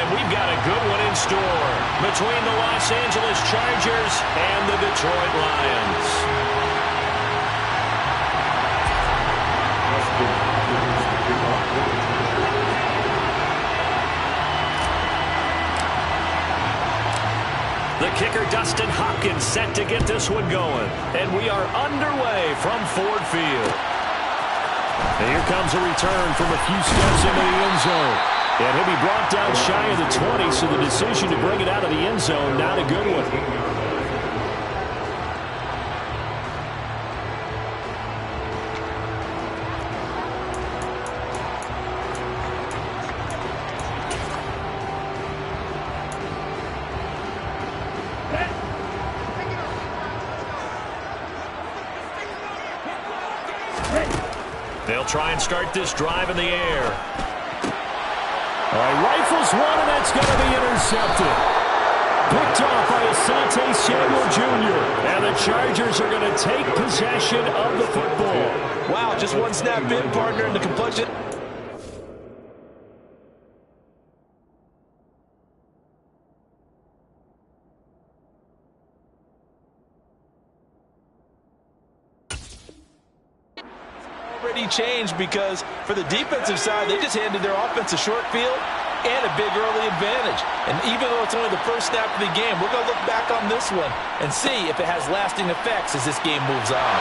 And we've got a good one in store between the Los Angeles Chargers and the Detroit Lions. The kicker, Dustin Hopkins, set to get this one going. And we are underway from Ford Field. And here comes a return from a few steps into the end zone. And he'll be brought down shy of the 20, so the decision to bring it out of the end zone, not a good one. They'll try and start this drive in the air. All right, rifles one, and that's going to be intercepted. Picked off by Asante Samuel Jr. And the Chargers are going to take possession of the football. Wow, just one snap in, partner, and the completion. Changed because for the defensive side, they just handed their offense a short field and a big early advantage. And even though it's only the first snap of the game, we're going to look back on this one and see if it has lasting effects as this game moves on.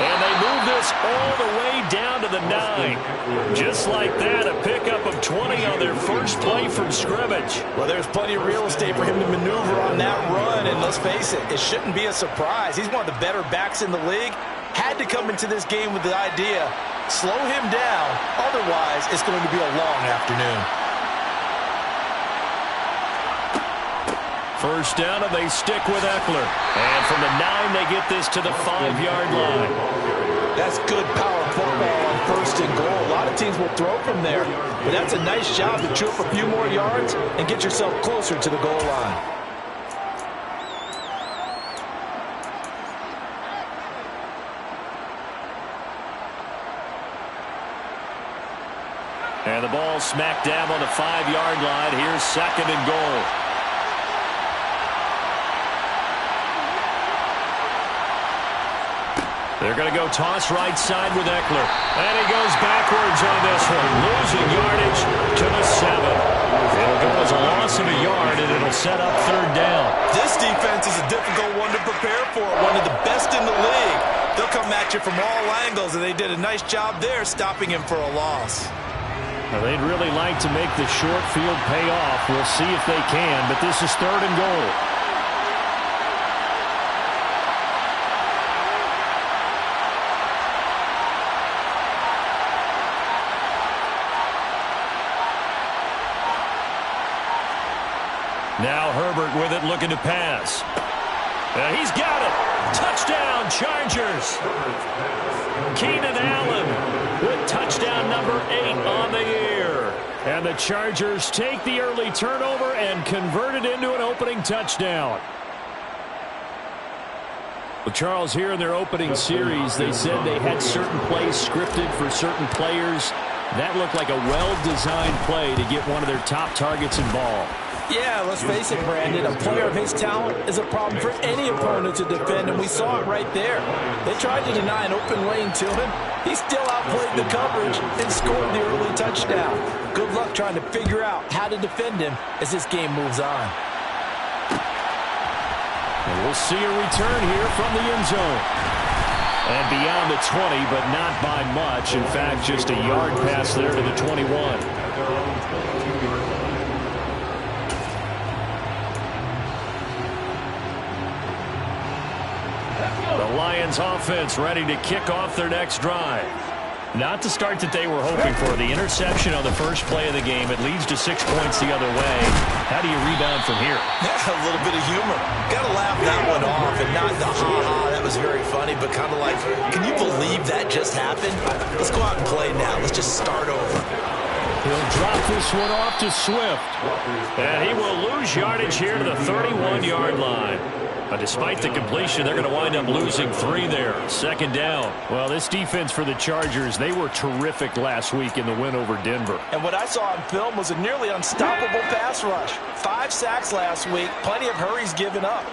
And they move this all the way down to the 9. Just like that, a pickup of 20 on their first play from scrimmage. Well, there's plenty of real estate for him to maneuver on that run, and let's face it, it shouldn't be a surprise. He's one of the better backs in the league. Had to come into this game with the idea, slow him down, otherwise it's going to be a long afternoon. First down, and they stick with Eckler. And from the 9, they get this to the 5-yard line. That's good power football on first and goal. A lot of teams will throw from there, but that's a nice job to chew up a few more yards and get yourself closer to the goal line. And the ball smacked down on the 5-yard line. Here's second and goal. They're going to go toss right side with Eckler. And he goes backwards on this one, losing yardage to the 7. It'll go as a loss of a yard, and it'll set up third down. This defense is a difficult one to prepare for, one of the best in the league. They'll come at you from all angles, and they did a nice job there stopping him for a loss. Well, they'd really like to make the short field pay off. We'll see if they can, but this is third and goal. Now Herbert with it, looking to pass. He's got it. Touchdown, Chargers. Keenan Allen with touchdown number 8 on the year. And the Chargers take the early turnover and convert it into an opening touchdown. Well, Charles, here in their opening series, they said they had certain plays scripted for certain players. That looked like a well-designed play to get one of their top targets involved. Yeah, let's face it, Brandon. A player of his talent is a problem for any opponent to defend, and we saw it right there. They tried to deny an open lane to him. He still outplayed the coverage and scored the early touchdown. Good luck trying to figure out how to defend him as this game moves on. And we'll see a return here from the end zone. And beyond the 20, but not by much. In fact, just a yard pass there to the 21. The Lions offense ready to kick off their next drive. Not the start that they were hoping for. The interception on the first play of the game. It leads to 6 points the other way. How do you rebound from here? A little bit of humor. Got to laugh that one off and not the ha-ha. That was very funny, but kind of like, can you believe that just happened? Let's go out and play now. Let's just start over. He'll drop this one off to Swift. And he will lose yardage here to the 31-yard line. But despite the completion, they're going to wind up losing 3 there. Second down. Well, this defense for the Chargers, they were terrific last week in the win over Denver. And what I saw on film was a nearly unstoppable pass rush. 5 sacks last week, plenty of hurries given up.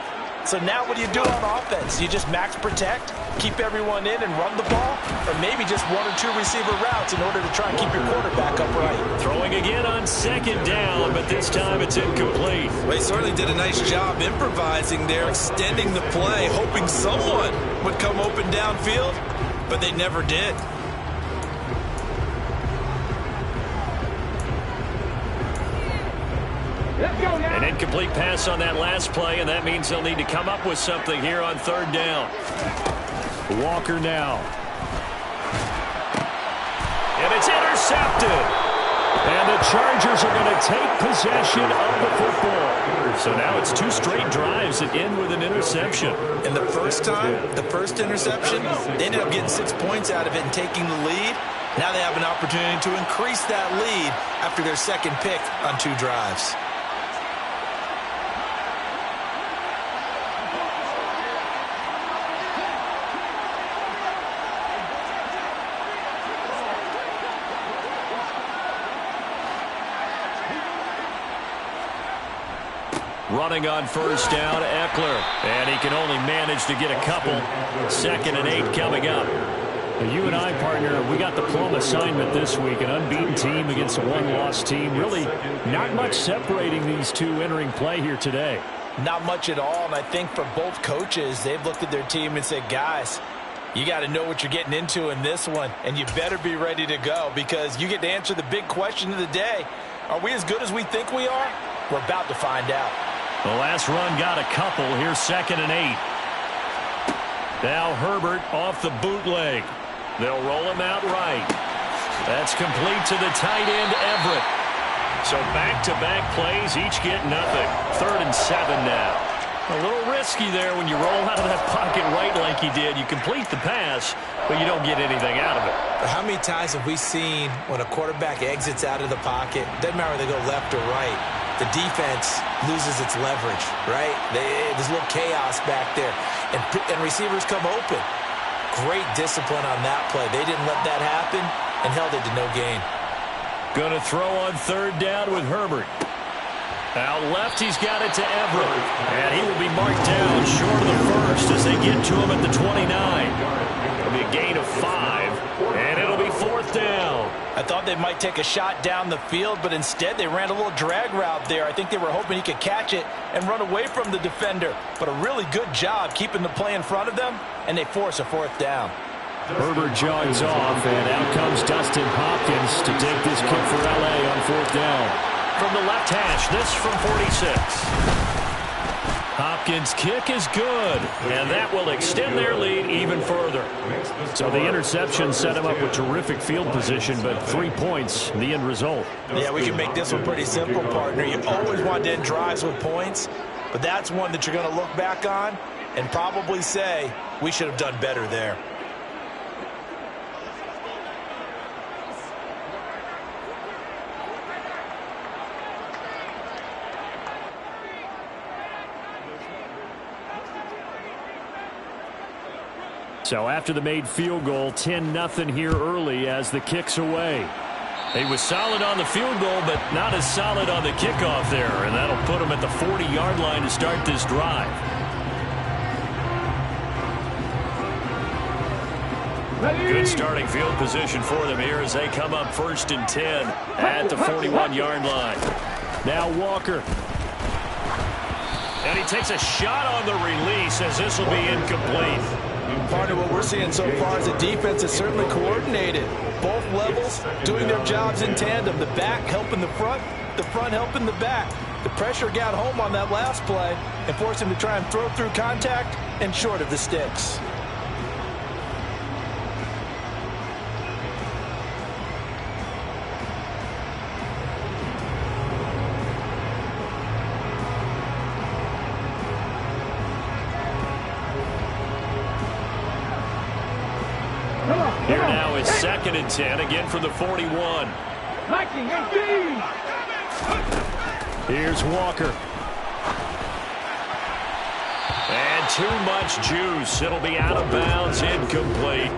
So now what do you do on offense? You just max protect, keep everyone in and run the ball, or maybe just 1 or 2 receiver routes in order to try and keep your quarterback upright. Throwing again on second down, but this time it's incomplete. Well, he certainly did a nice job improvising there, extending the play, hoping someone would come open downfield, but they never did. An incomplete pass on that last play, and that means they'll need to come up with something here on third down. Walker now. And it's intercepted. And the Chargers are going to take possession of the football. So now it's 2 straight drives that end with an interception. And the first time, the first interception, they ended up getting 6 points out of it and taking the lead. Now they have an opportunity to increase that lead after their second pick on 2 drives. Running on first down, Eckler. And he can only manage to get a couple. 2nd and 8 coming up. You and I, partner, we got the plum assignment this week. An unbeaten team against a 1-loss team. Really not much separating these two entering play here today. Not much at all, and I think for both coaches, they've looked at their team and said, guys, you got to know what you're getting into in this one, and you better be ready to go because you get to answer the big question of the day. Are we as good as we think we are? We're about to find out. The last run got a couple. Here's 2nd and 8. Now Herbert off the bootleg. They'll roll him out right. That's complete to the tight end, Everett. So back-to-back plays, each get nothing. 3rd and 7 now. A little risky there when you roll out of that pocket right like he did. You complete the pass, but you don't get anything out of it. How many times have we seen when a quarterback exits out of the pocket, doesn't matter whether they go left or right, the defense loses its leverage, right? There's a little chaos back there, and receivers come open. Great discipline on that play. They didn't let that happen and held it to no gain. Going to throw on 3rd down with Herbert. Out left, he's got it to Everett. And he will be marked down short of the first as they get to him at the 29. It'll be a gain of 5, and it'll be 4th down. I thought they might take a shot down the field, but instead they ran a little drag route there. I think they were hoping he could catch it and run away from the defender. But a really good job keeping the play in front of them, and they force a 4th down. Herbert jogs off, and out comes Dustin Hopkins to take this kick for L.A. on 4th down. From the left hash, this from 46. Hopkins' kick is good, and that will extend their lead even further. So the interception set him up with terrific field position, but 3 points, the end result. Yeah, we can make this one pretty simple, partner. You always want to end drives with points, but that's one that you're going to look back on and probably say, we should have done better there. So after the made field goal, 10-0 here early as the kick's away. He was solid on the field goal, but not as solid on the kickoff there, and that'll put him at the 40-yard line to start this drive. Good starting field position for them here as they come up 1st and 10 at the 41-yard line. Now Walker. And he takes a shot on the release as this will be incomplete. Part of what we're seeing so far is the defense is certainly coordinated. Both levels doing their jobs in tandem. The back helping the front helping the back. The pressure got home on that last play and forced him to try and throw through contact and short of the sticks. Here now is 2nd and 10, again from the 41. Here's Walker. And too much juice. It'll be out of bounds, incomplete.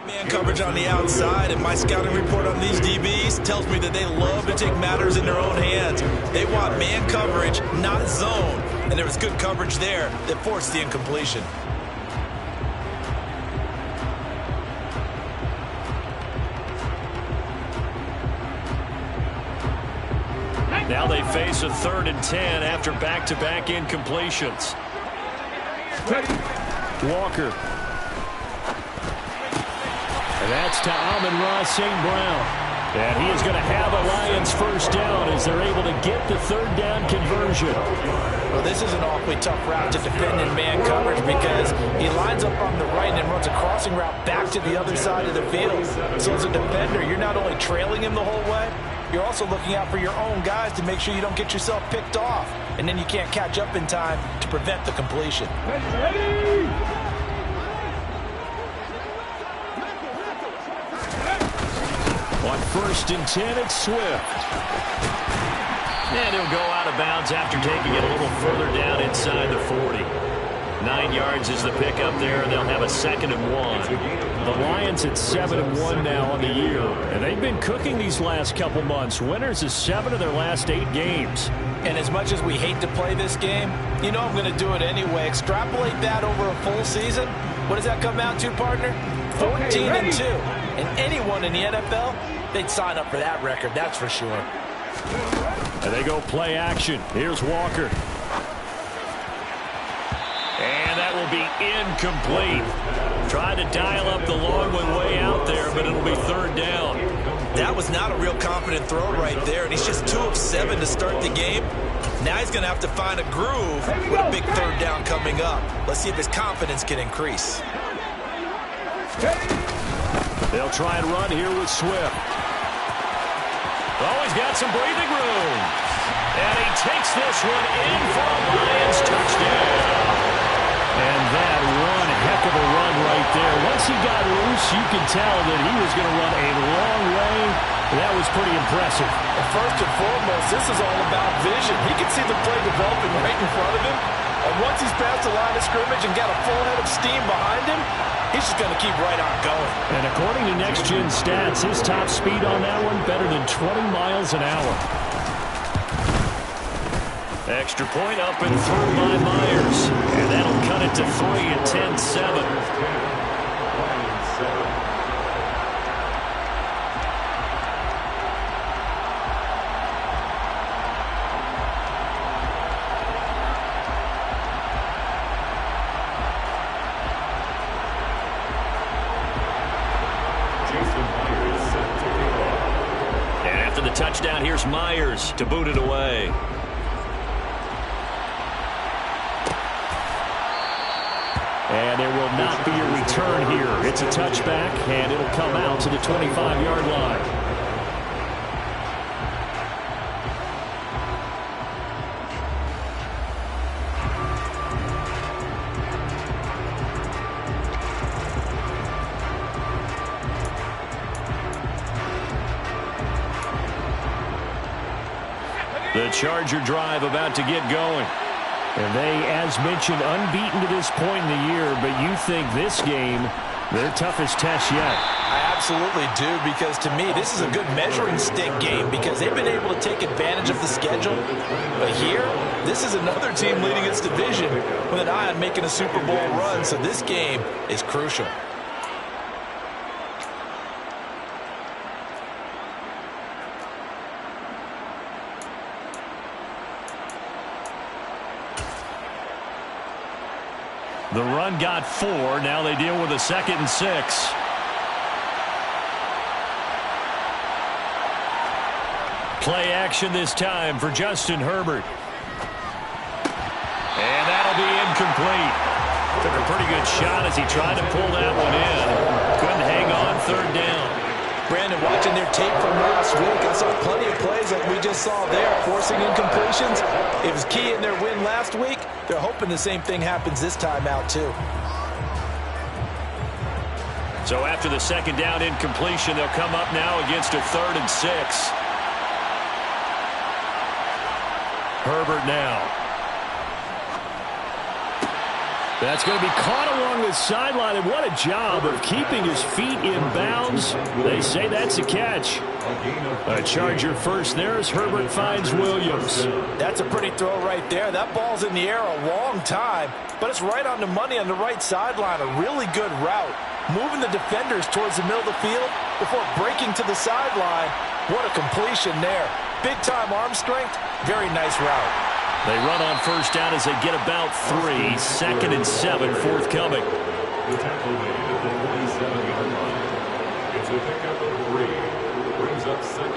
Man coverage on the outside, and my scouting report on these DBs tells me that they love to take matters in their own hands. They want man coverage, not zone, and there was good coverage there that forced the incompletion. Now they face a 3rd and 10 after back-to-back incompletions. Walker. And that's to Amon-Ra St. Brown. And he is going to have a Lions first down as they're able to get the 3rd down conversion. Well, this is an awfully tough route to defend in man coverage because he lines up on the right and runs a crossing route back to the other side of the field. So as a defender, you're not only trailing him the whole way, you're also looking out for your own guys to make sure you don't get yourself picked off. And then you can't catch up in time to prevent the completion. Ready. On 1st and 10, it's Swift. And he'll go out of bounds after taking it a little further down inside the 40. 9 yards is the pickup there, and they'll have a 2nd and 1. The Lions at 7-1 now on the year, and they've been cooking these last couple months. Winners of 7 of their last 8 games. And as much as we hate to play this game, you know I'm going to do it anyway. Extrapolate that over a full season. What does that come out to, partner? 14-2. And anyone in the NFL, they'd sign up for that record, that's for sure. And they go play action. Here's Walker. And that will be incomplete. Tried to dial up the long one way out there, but it'll be 3rd down. That was not a real confident throw right there, and he's just 2 of 7 to start the game. Now he's going to have to find a groove with a big 3rd down coming up. Let's see if his confidence can increase. They'll try and run here with Swift. Oh, he's got some breathing room. And he takes this one in for a Lions touchdown. And that one heck of a run right there. Once he got loose, you could tell that he was going to run a long way. That was pretty impressive. And first and foremost, this is all about vision. He can see the play developing right in front of him. And once he's past the line of scrimmage and got a full head of steam behind him, he's just going to keep right on going. And according to Next Gen Stats, his top speed on that one better than 20 miles an hour. Extra point up and through by Myers. And that'll cut it to 3 at 10-7. And after the touchdown, here's Myers to boot it away. And there will not be a return here. It's a touchback, and it'll come out to the 25-yard line. The Charger drive about to get going. And they, as mentioned, unbeaten to this point in the year, but you think this game, their toughest test yet. I absolutely do, because to me, this is a good measuring stick game because they've been able to take advantage of the schedule. But here, this is another team leading its division with an eye on making a Super Bowl run, so this game is crucial. The run got 4. Now they deal with a 2nd and 6. Play action this time for Justin Herbert. And that'll be incomplete. Took a pretty good shot as he tried to pull that one in. Couldn't hang on, 3rd down. Brandon, watching their tape from last week, I saw plenty of plays like we just saw there, forcing incompletions. It was key in their win last week. They're hoping the same thing happens this time out, too. So after the 2nd down incompletion, they'll come up now against a 3rd and 6. Herbert now. That's going to be caught along the sideline, and what a job of keeping his feet in bounds. They say that's a catch. A Charger first there as Herbert finds Williams. That's a pretty throw right there. That ball's in the air a long time, but it's right on the money on the right sideline. A really good route. Moving the defenders towards the middle of the field before breaking to the sideline. What a completion there. Big-time arm strength. Very nice route. They run on 1st down as they get about 3. 2nd and 7 forthcoming.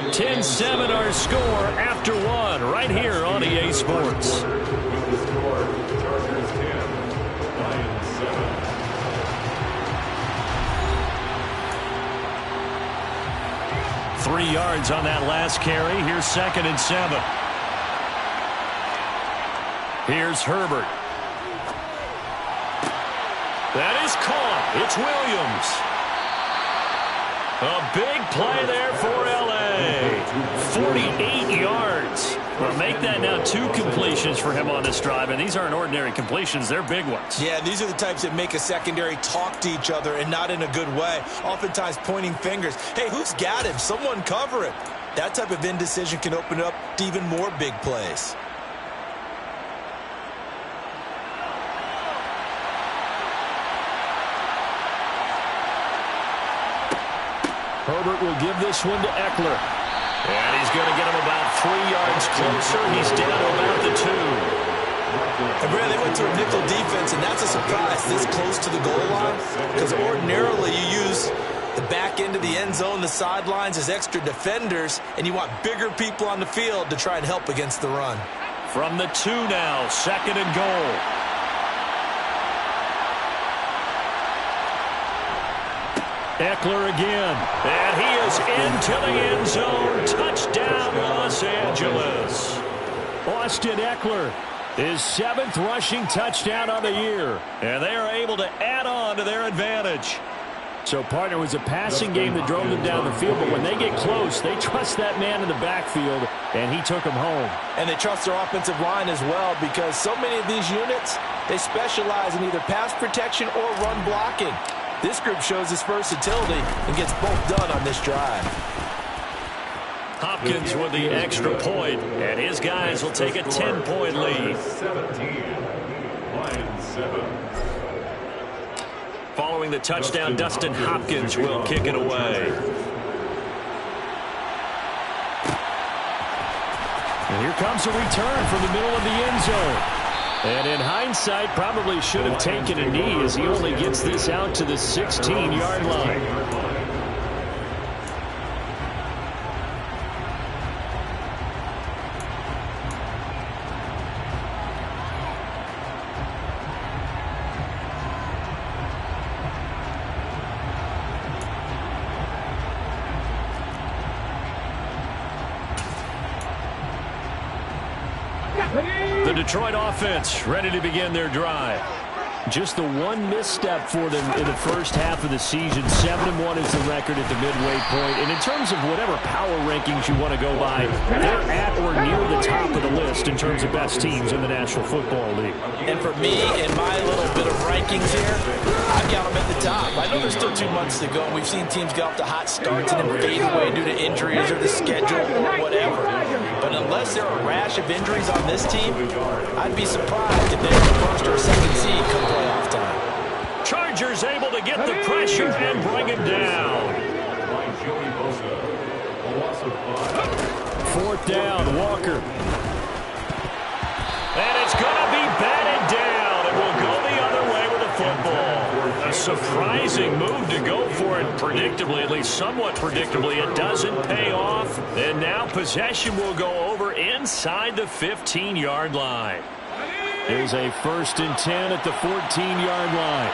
10-7 our score after 1 right here on EA Sports. 3 yards on that last carry. Here's 2nd and 7. Here's Herbert. That is caught. It's Williams. A big play there for L.A. 48 yards. Well, make that now 2 completions for him on this drive, and these aren't ordinary completions. They're big ones. Yeah, these are the types that make a secondary talk to each other and not in a good way. Oftentimes pointing fingers. Hey, who's got him? Someone cover him. That type of indecision can open up to even more big plays. Herbert will give this one to Eckler. And he's going to get him about 3 yards closer. He's down to about the 2. And Brad, they went to a nickel defense, and that's a surprise this close to the goal line. Because ordinarily you use the back end of the end zone, the sidelines as extra defenders, and you want bigger people on the field to try and help against the run. From the 2 now, 2nd and goal. Eckler again, and he is into the end zone. Touchdown, Los Angeles. Austin Eckler, his 7th rushing touchdown on the year, and they are able to add on to their advantage. So, partner, it was a passing game that drove them down the field, but when they get close, they trust that man in the backfield, and he took them home. And they trust their offensive line as well, because so many of these units, they specialize in either pass protection or run blocking. This group shows its versatility and gets both done on this drive. Hopkins with the extra point, and his guys will take a 10-point lead. 17, Lions 7. Following the touchdown, Dustin Hopkins will kick it away. And here comes a return from the middle of the end zone. And in hindsight, probably should have taken a knee as he only gets this out to the 16-yard line. The Detroit offense ready to begin their drive. Just the one misstep for them in the first half of the season. 7-1 is the record at the midway point. And in terms of whatever power rankings you want to go by, they're at or near the top of the list in terms of best teams in the National Football League. And for me, in my little bit of rankings here, I've got them at the top. I know there's still 2 months to go. We've seen teams get off to hot starts and then fade away due to injuries or the schedule or whatever. But unless there are a rash of injuries on this team, I'd be surprised if they're the first or second seed come playoff time. Chargers able to get the pressure and bring him down. 4th down, Walker. And it's going to be batted down. It will go the other way with the football. A surprising move to go for it predictably, at least somewhat predictably. It doesn't pay off. And now possession will go over inside the 15-yard line. There's a 1st and 10 at the 14-yard line.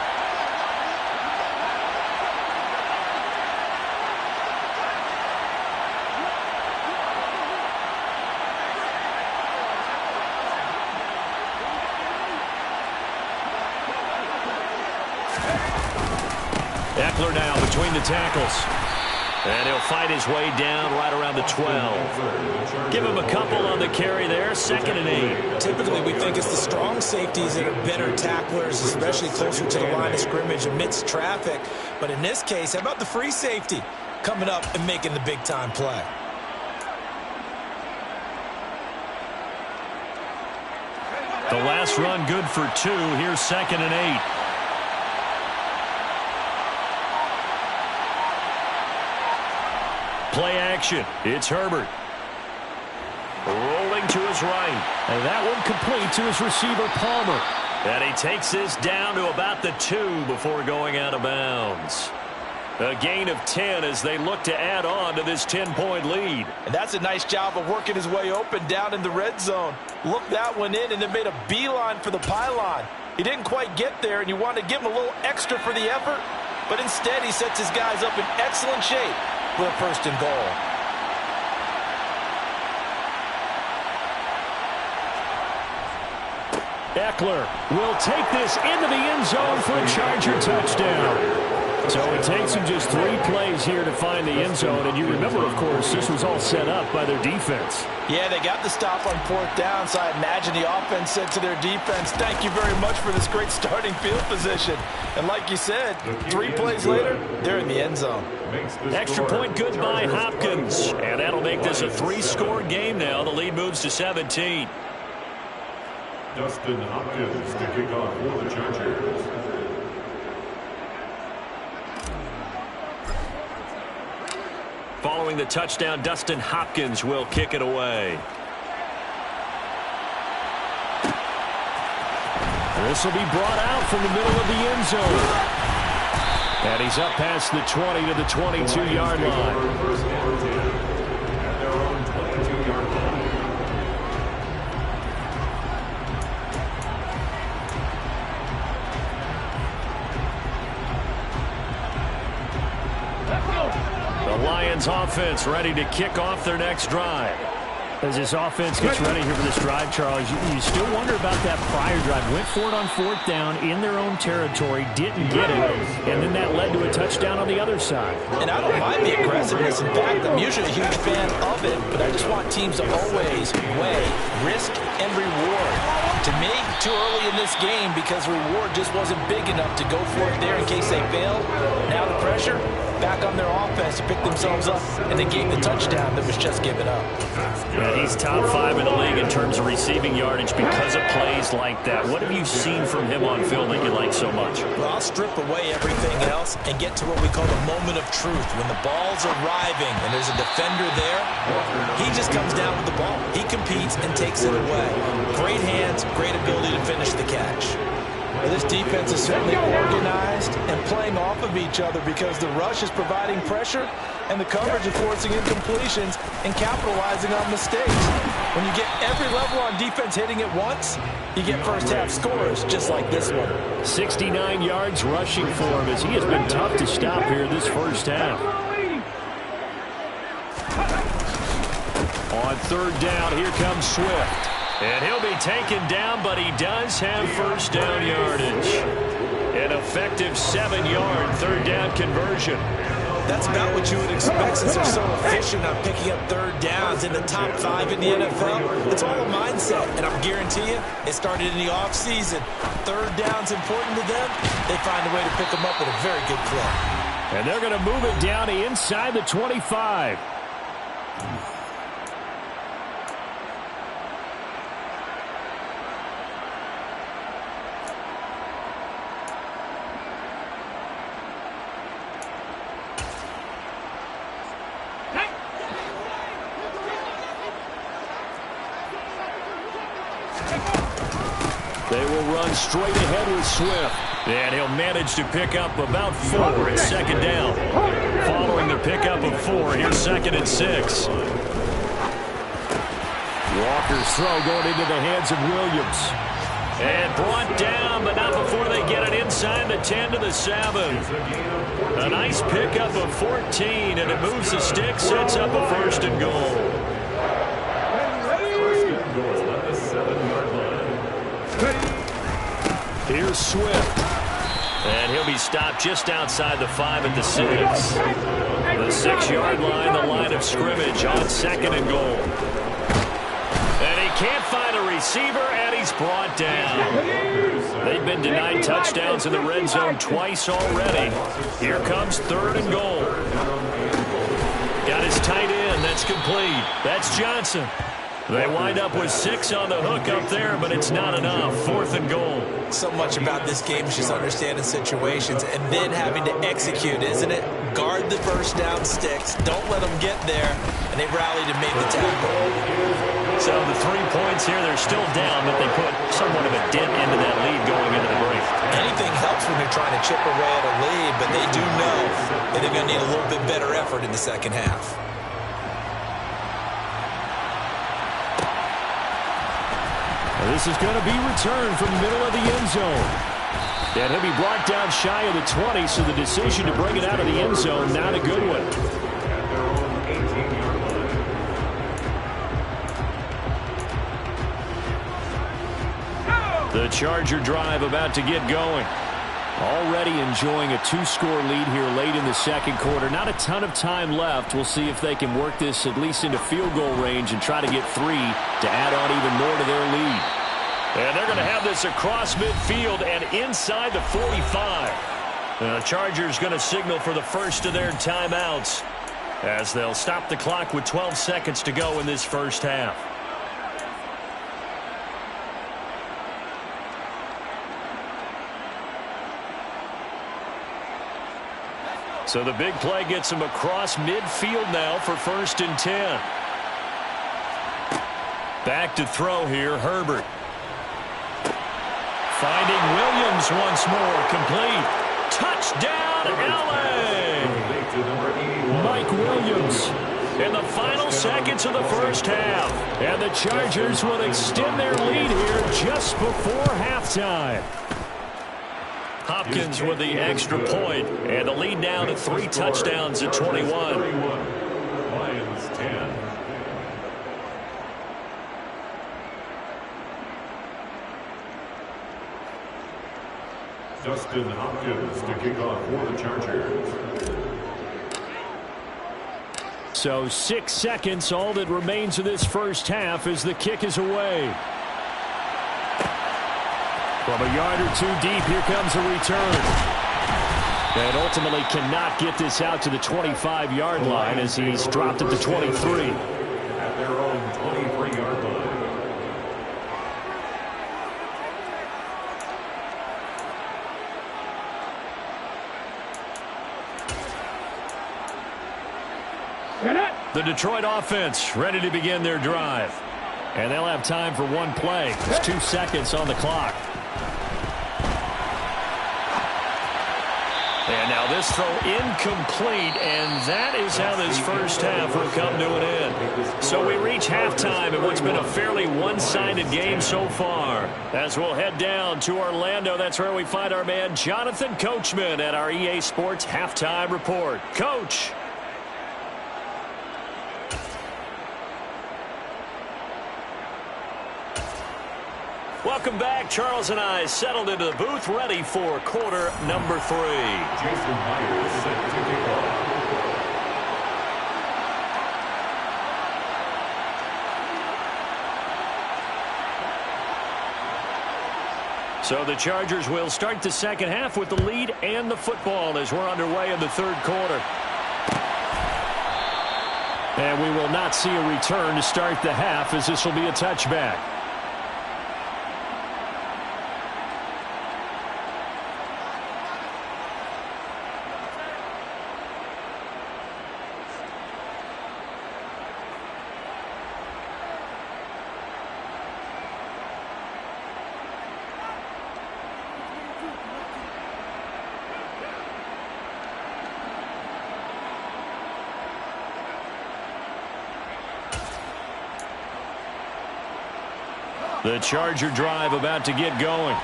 Eckler now between the tackles. And he'll fight his way down right around the 12. Give him a couple on the carry there. 2nd and 8. Typically, we think it's the strong safeties that are better tacklers, especially closer to the line of scrimmage amidst traffic. But in this case, how about the free safety coming up and making the big-time play? The last run good for 2. Here's 2nd and 8. Play action. It's Herbert. Rolling to his right. And that one complete to his receiver, Palmer. And he takes this down to about the 2 before going out of bounds. A gain of 10 as they look to add on to this 10-point lead. And that's a nice job of working his way open down in the red zone. Looked that one in and then made a beeline for the pylon. He didn't quite get there, and you wanted to give him a little extra for the effort. But instead, he sets his guys up in excellent shape for a 1st and goal. Eckler will take this into the end zone for a Charger touchdown. So it takes him just 3 plays here to find the end zone. And you remember, of course, this was all set up by their defense. Yeah, they got the stop on 4th down, so I imagine the offense said to their defense, thank you very much for this great starting field position. And like you said, 3 plays later, they're in the end zone. Extra point good by Hopkins. And that'll make this a 3-score game now. The lead moves to 17. Dustin Hopkins to kick off for the Chargers. Following the touchdown, Dustin Hopkins will kick it away. This will be brought out from the middle of the end zone. And he's up past the 20 to the 22-yard line. The Lions offense ready to kick off their next drive. As this offense gets ready here for this drive, Charles, you still wonder about that prior drive. Went for it on 4th down in their own territory, didn't get it, and then that led to a touchdown on the other side. And I don't mind the aggressiveness. In fact, I'm usually a huge fan of it, but I just want teams to always weigh risk and reward. To me, too early in this game because reward just wasn't big enough to go for it there in case they failed. Now the pressure back on their offense to pick themselves up and negate the touchdown that was just given up. Yeah, he's top 5 in the league in terms of receiving yardage because of plays like that. What have you seen from him on film that you like so much? Well, I'll strip away everything else and get to what we call the moment of truth. When the ball's arriving and there's a defender there, he just comes down with the ball. He competes and takes it away. Great hands, great ability to finish the catch. Well, this defense is certainly organized and playing off of each other because the rush is providing pressure and the coverage is forcing incompletions and capitalizing on mistakes. When you get every level on defense hitting at once, you get first-half scores just like this one. 69 yards rushing for him as he has been tough to stop here this first half. On third down, here comes Swift. And he'll be taken down, but he does have first down yardage. An effective 7-yard third down conversion. That's about what you would expect since they're so efficient on picking up third downs in the top 5 in the NFL. It's all a mindset, and I'm guarantee you, it started in the offseason. Third down's important to them. They find a way to pick them up with a very good play. And they're going to move it down to inside the 25. They will run straight ahead with Swift. And he'll manage to pick up about 4 at second down. Following the pickup of 4, here's 2nd and 6. Walker's throw going into the hands of Williams. And brought down, but not before they get it inside the 10 to the 7. A nice pickup of 14, and it moves the stick, sets up a 1st and goal. Here's Swift. And he'll be stopped just outside the 5 at the 6. The 6-yard line, the line of scrimmage on 2nd and goal. And he can't find a receiver, and he's brought down. They've been denied touchdowns in the red zone twice already. Here comes 3rd and goal. Got his tight end. That's complete. That's Johnson. They wind up with 6 on the hook up there, but it's not enough. 4th and goal. So much about this game is just understanding situations and then having to execute, isn't it? Guard the first down sticks. Don't let them get there. And they rallied and made the tackle. So the 3 points here, they're still down, but they put somewhat of a dent into that lead going into the break. Anything helps when you're trying to chip away at a lead, but they do know that they're going to need a little bit better effort in the second half. This is going to be returned from the middle of the end zone. And he'll be brought down shy of the 20, so the decision to bring it out of the end zone, not a good one. The Charger drive about to get going. Already enjoying a 2-score lead here late in the second quarter. Not a ton of time left. We'll see if they can work this at least into field goal range and try to get 3 to add on even more to their lead. And they're going to have this across midfield and inside the 45. The Chargers going to signal for the first of their timeouts as they'll stop the clock with 12 seconds to go in this first half. So the big play gets him across midfield now for 1st and 10. Back to throw here, Herbert. Finding Williams once more, complete. Touchdown, LA! Mike Williams in the final seconds of the first half. And the Chargers will extend their lead here just before halftime. Hopkins with the extra point, and the lead now to 3 touchdowns at 21. Lions 10. Dustin Hopkins to kick off for the Chargers. So 6 seconds, all that remains of this first half as the kick is away. From a yard or 2 deep, here comes a return. And ultimately cannot get this out to the 25-yard line as he's dropped at the 23. At their own 23-yard line. The Detroit offense ready to begin their drive. And they'll have time for one play. It's 2 seconds on the clock. And now this throw incomplete, and that is how this first half will come to an end. So we reach halftime in what's been a fairly one-sided game so far. As we'll head down to Orlando, that's where we find our man Jonathan Coachman at our EA Sports Halftime Report. Coach. Welcome back. Charles and I settled into the booth, ready for quarter number 3. Jason Myers set to kick off. So the Chargers will start the second half with the lead and the football as we're underway in the third quarter. And we will not see a return to start the half as this will be a touchback. The Charger drive about to get going.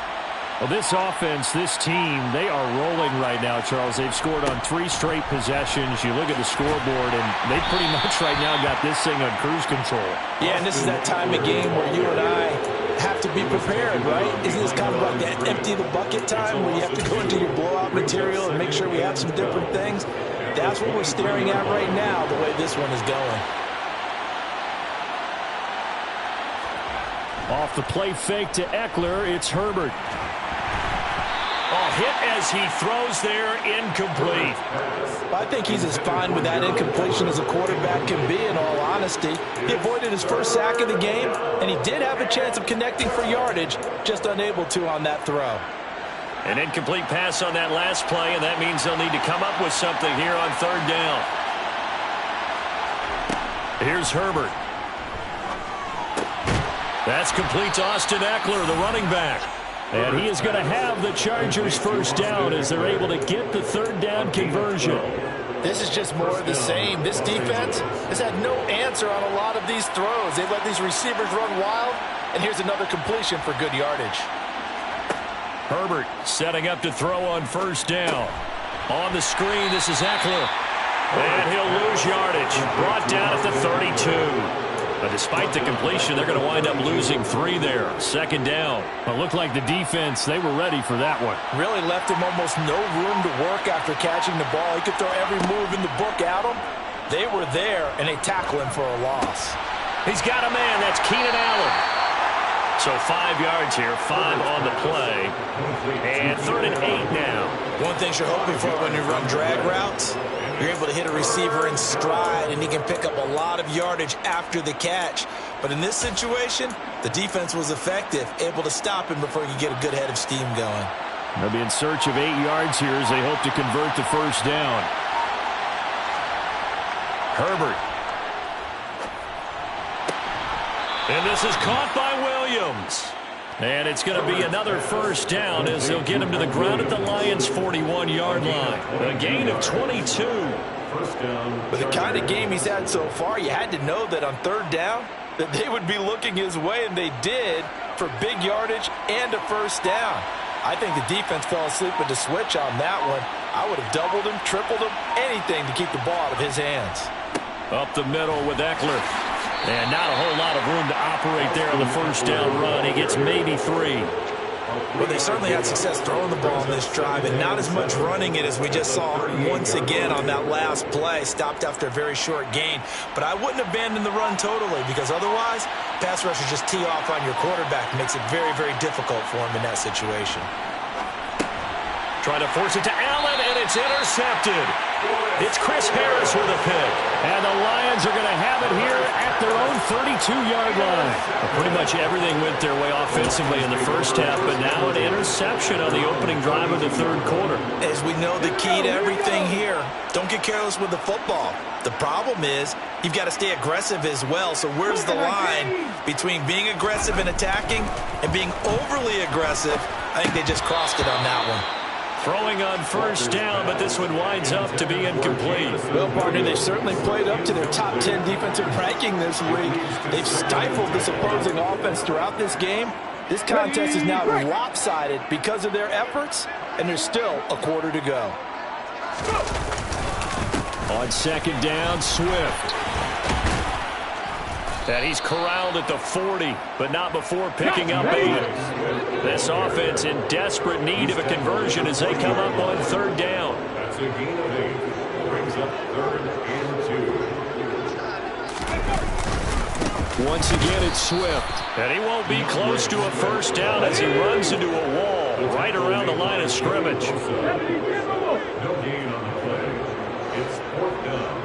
Well, this offense, this team, they are rolling right now, Charles. They've scored on 3 straight possessions. You look at the scoreboard, and they pretty much right now got this thing on cruise control. Yeah, and this is that time of game where you and I have to be prepared, right? Isn't this kind of like that empty the bucket time where you have to go into your blowout material and make sure we have some different things? That's what we're staring at right now, the way this one is going. Off the play fake to Eckler, it's Herbert. Hit as he throws there, incomplete. I think he's as fine with that incompletion as a quarterback can be, in all honesty. He avoided his first sack of the game, and he did have a chance of connecting for yardage, just unable to on that throw. An incomplete pass on that last play, and that means they'll need to come up with something here on third down. Here's Herbert. That's complete to Austin Eckler, the running back. And he is going to have the Chargers first down as they're able to get the third down conversion. This is just more of the same. This defense has had no answer on a lot of these throws. They've let these receivers run wild, and here's another completion for good yardage. Herbert setting up to throw on first down. On the screen, this is Eckler. And he'll lose yardage. Brought down at the 32. But despite the completion, they're going to wind up losing 3 there. Second down. It looked like the defense, they were ready for that one. Really left him almost no room to work after catching the ball. He could throw every move in the book at him. They were there, and they tackle him for a loss. He's got a man. That's Keenan Allen. So 5 yards here, 5 on the play. And 3rd and 8 now. One thing you're hoping for when you run drag routes, you're able to hit a receiver in stride, and he can pick up a lot of yardage after the catch. But in this situation, the defense was effective, able to stop him before he could get a good head of steam going. They'll be in search of 8 yards here as they hope to convert the first down. Herbert. And this is caught by Williams. And it's going to be another first down as they'll get him to the ground at the Lions' 41-yard line. A gain of 22. First down. With the kind of game he's had so far, you had to know that on third down that they would be looking his way, and they did, for big yardage and a first down. I think the defense fell asleep with the switch on that one. I would have doubled him, tripled him, anything to keep the ball out of his hands. Up the middle with Eckler. And not a whole lot of room to operate there on the first down run. He gets maybe 3. Well, they certainly had success throwing the ball in this drive, and not as much running it as we just saw once again on that last play. Stopped after a very short gain. But I wouldn't abandon the run totally, because otherwise, pass rushers just tee off on your quarterback. Makes it very, very difficult for him in that situation. Trying to force it to Allen, and it's intercepted. It's Chris Harris with a pick. And the Lions are going to have it here at their own 32-yard line. Well, pretty much everything went their way offensively in the first half, but now an interception on the opening drive of the third quarter. As we know, the key to everything here, don't get careless with the football. The problem is you've got to stay aggressive as well. So where's the line between being aggressive and attacking and being overly aggressive? I think they just crossed it on that one. Throwing on first down, but this one winds up to be incomplete. Well, partner, they certainly played up to their top 10 defensive ranking this week. They've stifled this opposing offense throughout this game. This contest is now lopsided because of their efforts, and there's still a quarter to go. On second down, Swift. And he's corralled at the 40, but not before picking up 8. This offense in desperate need of a conversion as they come up on third down. That's a gain of 8. Brings up 3rd and 2. Once again, it's Swift. And he won't be close to a first down as he runs into a wall right around the line of scrimmage. No gain on the play. It's 4th down.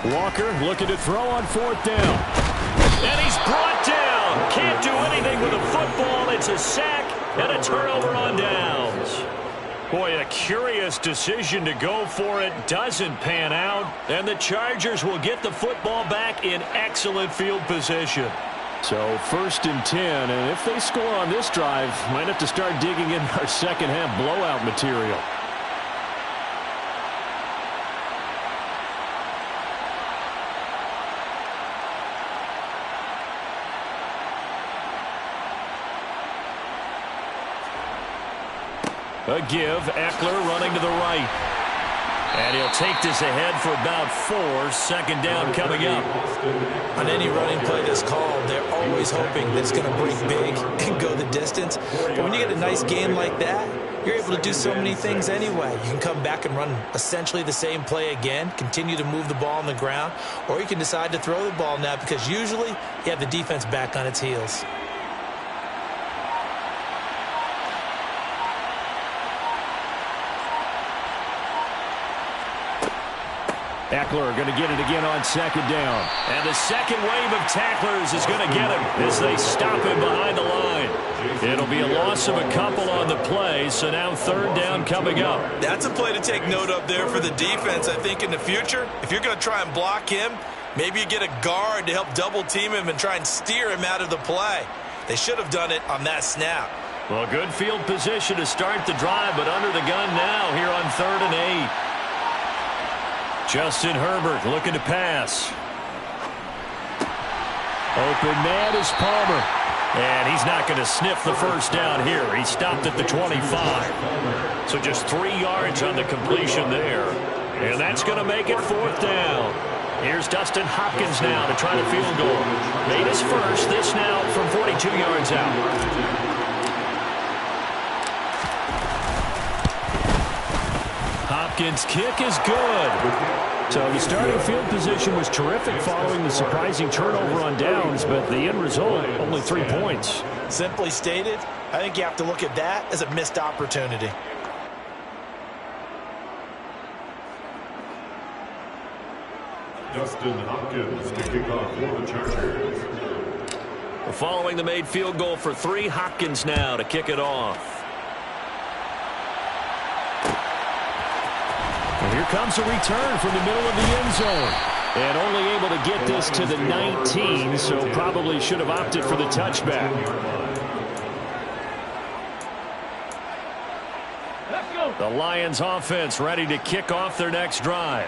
Walker looking to throw on 4th down. And he's brought down. Can't do anything with the football. It's a sack and a turnover on downs. Boy, a curious decision to go for it. Doesn't pan out. And the Chargers will get the football back in excellent field position. So 1st and 10. And if they score on this drive, might have to start digging in our second half blowout material. A give, Eckler running to the right. And he'll take this ahead for about 4. 2nd down coming up. On any running play that's called, they're always hoping that it's going to break big and go the distance. But when you get a nice game like that, you're able to do so many things anyway. You can come back and run essentially the same play again, continue to move the ball on the ground, or you can decide to throw the ball now because usually you have the defense back on its heels. Eckler going to get it again on 2nd down. And the second wave of tacklers is going to get him as they stop him behind the line. It'll be a loss of a couple on the play, so now 3rd down coming up. That's a play to take note of there for the defense. I think in the future, if you're going to try and block him, maybe you get a guard to help double team him and try and steer him out of the play. They should have done it on that snap. Well, good field position to start the drive, but under the gun now here on 3rd and 8. Justin Herbert looking to pass. Open man is Palmer. And he's not going to sniff the first down here. He stopped at the 25. So just 3 yards on the completion there. And that's going to make it 4th down. Here's Dustin Hopkins now to try the field goal. Made his first. This now from 42 yards out. Hopkins' kick is good. So the starting field position was terrific following the surprising turnover on downs, but the end result, only 3 points. Simply stated, I think you have to look at that as a missed opportunity. Dustin Hopkins to kick off for the Chargers. Following the made field goal for 3, Hopkins now to kick it off. Here comes a return from the middle of the end zone. And only able to get this to the 19, so probably should have opted for the touchback. The Lions offense ready to kick off their next drive.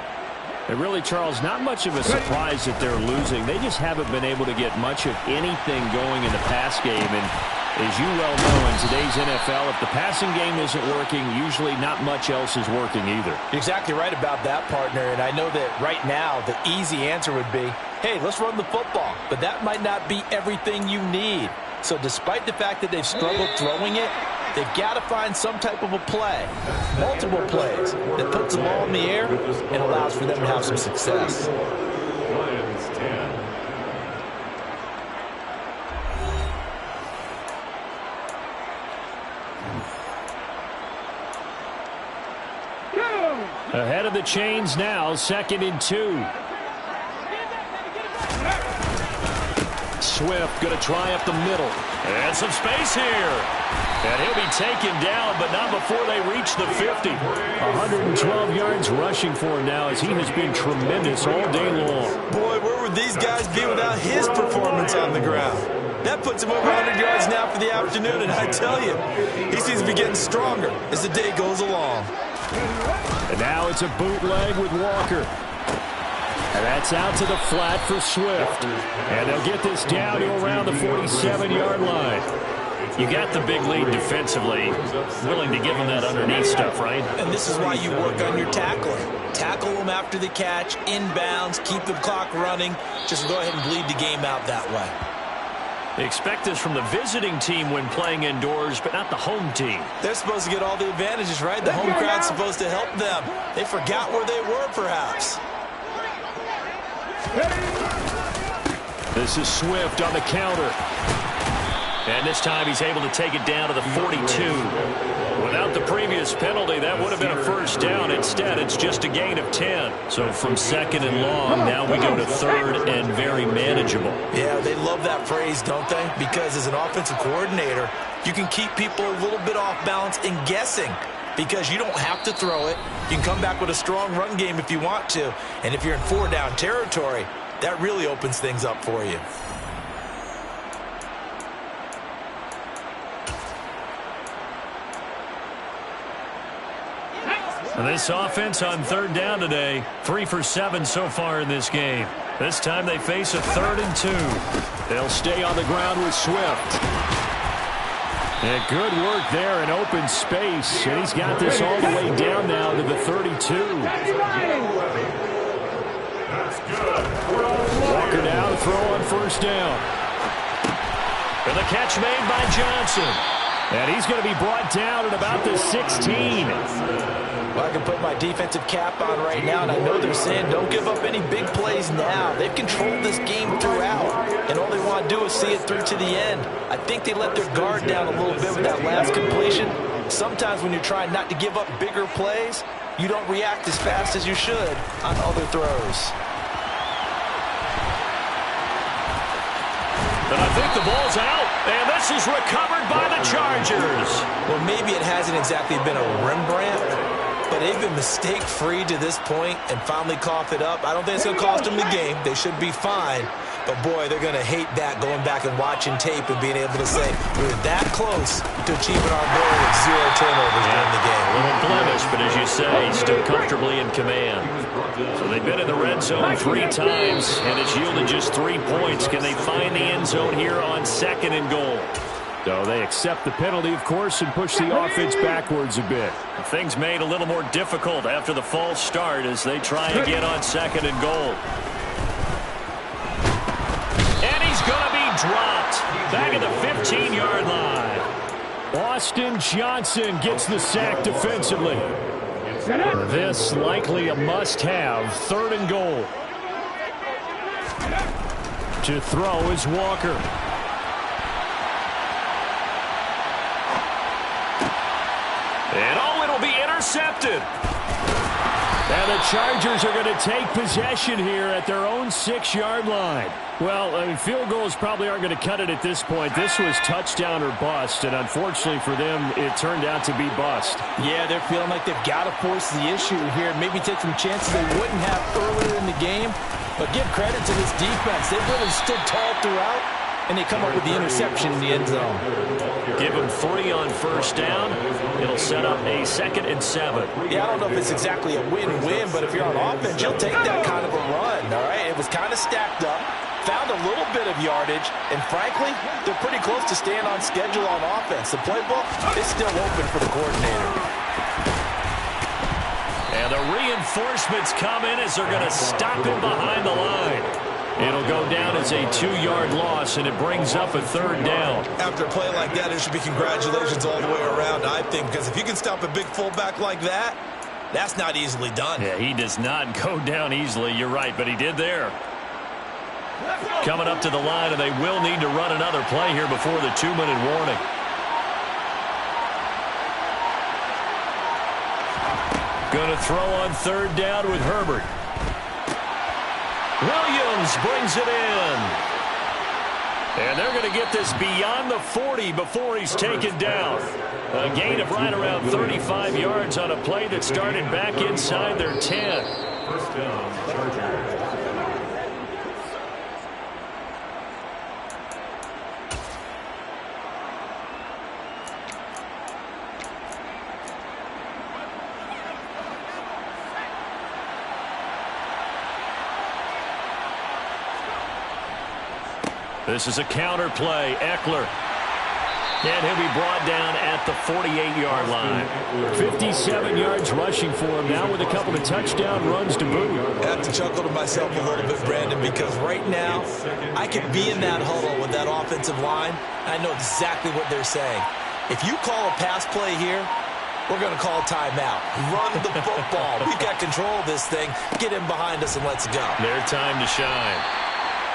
And really, Charles, not much of a surprise that they're losing. They just haven't been able to get much of anything going in the pass game. And as you well know, in today's NFL, if the passing game isn't working, usually not much else is working either. You're exactly right about that, partner. And I know that right now the easy answer would be, hey, let's run the football. But that might not be everything you need. So despite the fact that they've struggled throwing it, they've got to find some type of a play, multiple plays, that puts the ball in the air and allows for them to have some success. Lions 10. Ahead of the chains now, 2nd and 2. Swift going to try up the middle. And some space here. And he'll be taken down, but not before they reach the 50. 112 yards rushing for him now as he has been tremendous all day long. Boy, where would these guys be without his performance on the ground? That puts him over 100 yards now for the afternoon, and I tell you, he seems to be getting stronger as the day goes along. And now it's a bootleg with Walker. And that's out to the flat for Swift. And they'll get this down to around the 47-yard line. You got the big lead defensively. Willing to give them that underneath stuff, right? And this is why you work on your tackling. Tackle them after the catch, inbounds, keep the clock running. Just go ahead and bleed the game out that way. They expect this from the visiting team when playing indoors, but not the home team. They're supposed to get all the advantages, right? The home crowd's supposed to help them. They forgot where they were, perhaps. This is Swift on the counter. And this time he's able to take it down to the 42. Without the previous penalty, that would have been a first down. Instead, it's just a gain of 10. So from 2nd and long, now we go to 3rd and very manageable. Yeah, they love that phrase, don't they? Because as an offensive coordinator, you can keep people a little bit off balance and guessing. Because you don't have to throw it. You can come back with a strong run game if you want to. And if you're in 4-down territory, that really opens things up for you. This offense on 3rd down today, 3 for 7 so far in this game. This time they face a 3rd and 2. They'll stay on the ground with Swift. And good work there in open space. And he's got this all the way down now to the 32. Walker down to throw on 1st down. And the catch made by Johnson. And he's going to be brought down at about the 16. Well, I can put my defensive cap on right now, and I know they're saying don't give up any big plays now. They've controlled this game throughout, and all they want to do is see it through to the end. I think they let their guard down a little bit with that last completion. Sometimes when you're trying not to give up bigger plays, you don't react as fast as you should on other throws. And I think the ball's out, and this is recovered by the Chargers. Well, maybe it hasn't exactly been a Rembrandt, but they've been mistake-free to this point and finally cough it up. I don't think it's going to cost them the game. They should be fine. But, boy, they're going to hate that going back and watching tape and being able to say we were that close to achieving our goal of 0 turnovers during the game. A little blemish, but as you say, still comfortably in command. So they've been in the red zone 3 times, and it's yielded just 3 points. Can they find the end zone here on 2nd and goal? So they accept the penalty, of course, and push the offense backwards a bit. Things made a little more difficult after the false start as they try again on 2nd and goal. And he's going to be dropped back at the 15-yard line. Austin Johnson gets the sack defensively. This likely a must-have. 3rd and goal. To throw is Walker. And oh, it'll be intercepted. And the Chargers are going to take possession here at their own 6-yard line. Well, I mean, field goals probably aren't going to cut it at this point. This was touchdown or bust, and unfortunately for them, it turned out to be bust. Yeah, they're feeling like they've got to force the issue here, maybe take some chances they wouldn't have earlier in the game. But give credit to this defense. They've really stood tall throughout, and they come up with the interception in the end zone. Give them 3 on 1st down. It'll set up a 2nd and 7. Yeah, I don't know if it's exactly a win-win, but if you're on offense, you'll take that kind of a run, all right? It was kind of stacked up, found a little bit of yardage, and frankly, they're pretty close to staying on schedule on offense. The playbook is still open for the coordinator. And the reinforcements come in as they're going to stop him behind the line. It'll go down as a 2-yard loss, and it brings up a 3rd down. After a play like that, it should be congratulations all the way around, I think, because if you can stop a big fullback like that, that's not easily done. Yeah, he does not go down easily. You're right, but he did there. Coming up to the line, and they will need to run another play here before the 2-minute warning. Going to throw on third down with Herbert. Williams brings it in. And they're going to get this beyond the 40 before he's taken down. A gain of right around 35 yards on a play that started back inside their 10. First down, Chargers. This is a counter play. Eckler. And he'll be brought down at the 48-yard line. 57 yards rushing for him now with a couple of touchdown runs to boot. I have to chuckle to myself a little bit, Brandon, because right now I could be in that huddle with that offensive line. I know exactly what they're saying. If you call a pass play here, we're going to call timeout. Run the football. We've got control of this thing. Get in behind us and let's go. Their time to shine.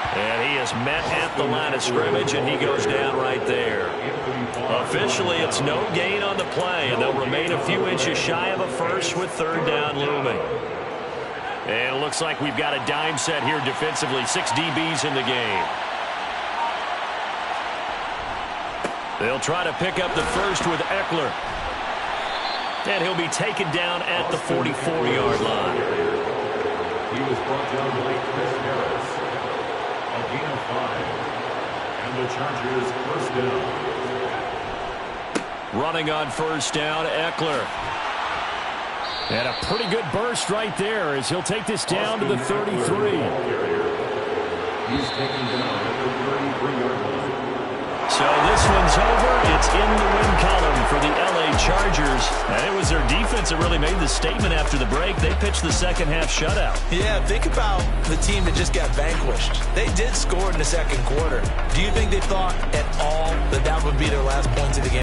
And he is met at the line of scrimmage, and he goes down right there. Officially, it's no gain on the play, and they'll remain a few inches shy of a first with third down looming. And it looks like we've got a dime set here defensively. 6 DBs in the game. They'll try to pick up the first with Eckler. And he'll be taken down at the 44-yard line. He was brought down by Chris Harris. A gain of 5. And the Chargers first down. Running on first down, Eckler. And a pretty good burst right there as he'll take this down to the 33. He's taken down at the 33-yard line. So this one's over. It's in the win column for the LA Chargers. And it was their defense that really made the statement after the break. They pitched the second half shutout. Yeah, think about the team that just got vanquished. They did score in the second quarter. Do you think they thought at all that that would be their last points of the game?